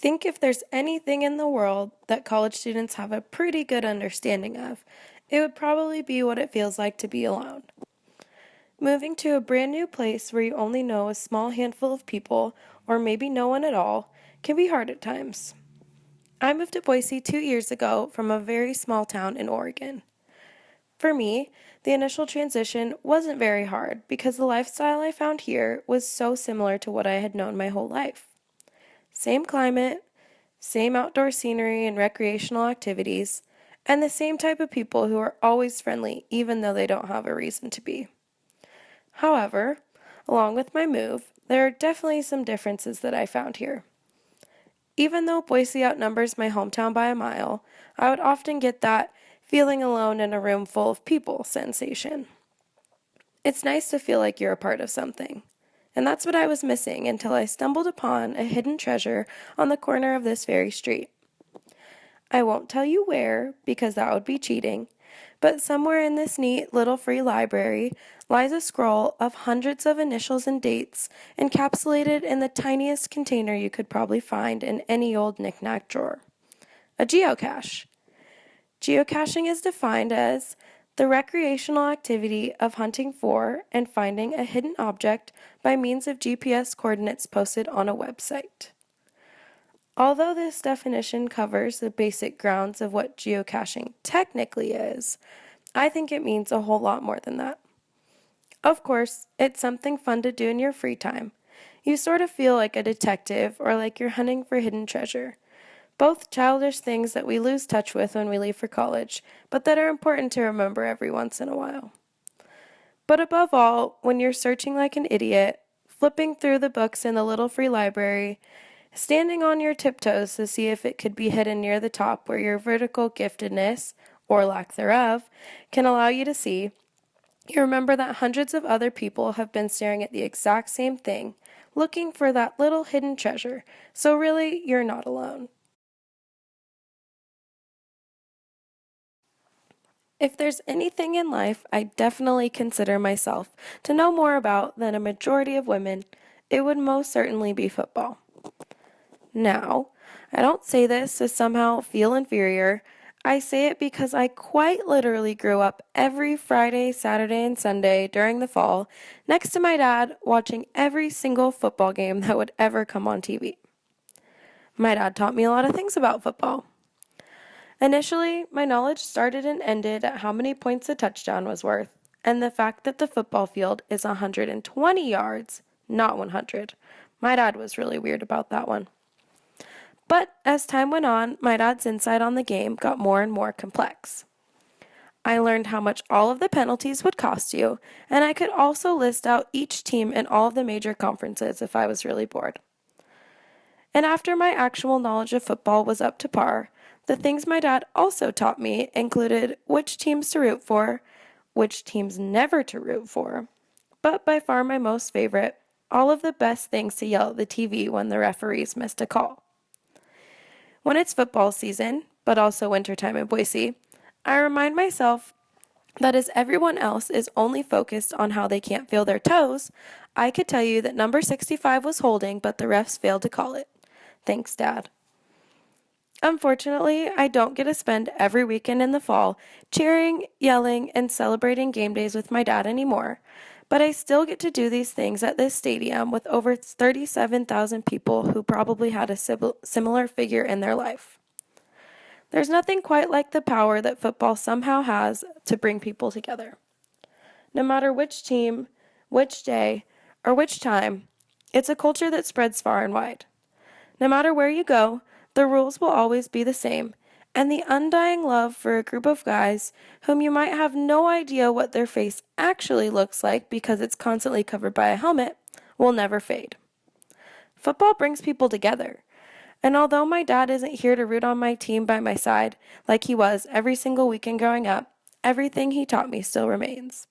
think if there's anything in the world that college students have a pretty good understanding of, it would probably be what it feels like to be alone. Moving to a brand new place where you only know a small handful of people, or maybe no one at all, can be hard at times. I moved to Boise 2 years ago from a very small town in Oregon. For me, the initial transition wasn't very hard because the lifestyle I found here was so similar to what I had known my whole life. Same climate, same outdoor scenery and recreational activities, and the same type of people who are always friendly even though they don't have a reason to be. However, along with my move, there are definitely some differences that I found here. Even though Boise outnumbers my hometown by a mile, I would often get that feeling alone in a room full of people sensation. It's nice to feel like you're a part of something. And that's what I was missing until I stumbled upon a hidden treasure on the corner of this very street. I won't tell you where, because that would be cheating, but somewhere in this neat little free library lies a scroll of hundreds of initials and dates encapsulated in the tiniest container you could probably find in any old knick-knack drawer. A geocache. Geocaching is defined as the recreational activity of hunting for and finding a hidden object by means of GPS coordinates posted on a website. Although this definition covers the basic grounds of what geocaching technically is, I think it means a whole lot more than that. Of course, it's something fun to do in your free time. You sort of feel like a detective or like you're hunting for hidden treasure. Both childish things that we lose touch with when we leave for college, but that are important to remember every once in a while. But above all, when you're searching like an idiot, flipping through the books in the little free library, standing on your tiptoes to see if it could be hidden near the top where your vertical giftedness, or lack thereof, can allow you to see, you remember that hundreds of other people have been staring at the exact same thing, looking for that little hidden treasure, so really, you're not alone. If there's anything in life I definitely consider myself to know more about than a majority of women, it would most certainly be football. Now, I don't say this to somehow feel inferior. I say it because I quite literally grew up every Friday, Saturday, and Sunday during the fall next to my dad watching every single football game that would ever come on TV. My dad taught me a lot of things about football. Initially, my knowledge started and ended at how many points a touchdown was worth, and the fact that the football field is 120 yards, not 100. My dad was really weird about that one. But as time went on, my dad's insight on the game got more and more complex. I learned how much all of the penalties would cost you, and I could also list out each team in all of the major conferences if I was really bored. And after my actual knowledge of football was up to par, the things my dad also taught me included which teams to root for, which teams never to root for, but by far my most favorite, all of the best things to yell at the TV when the referees missed a call. When it's football season, but also wintertime in Boise, I remind myself that as everyone else is only focused on how they can't feel their toes, I could tell you that number 65 was holding, but the refs failed to call it. Thanks, Dad. Unfortunately, I don't get to spend every weekend in the fall cheering, yelling, and celebrating game days with my dad anymore, but I still get to do these things at this stadium with over 37,000 people who probably had a similar figure in their life. There's nothing quite like the power that football somehow has to bring people together. No matter which team, which day, or which time, it's a culture that spreads far and wide. No matter where you go, the rules will always be the same, and the undying love for a group of guys whom you might have no idea what their face actually looks like because it's constantly covered by a helmet will never fade. Football brings people together, and although my dad isn't here to root on my team by my side like he was every single weekend growing up, everything he taught me still remains.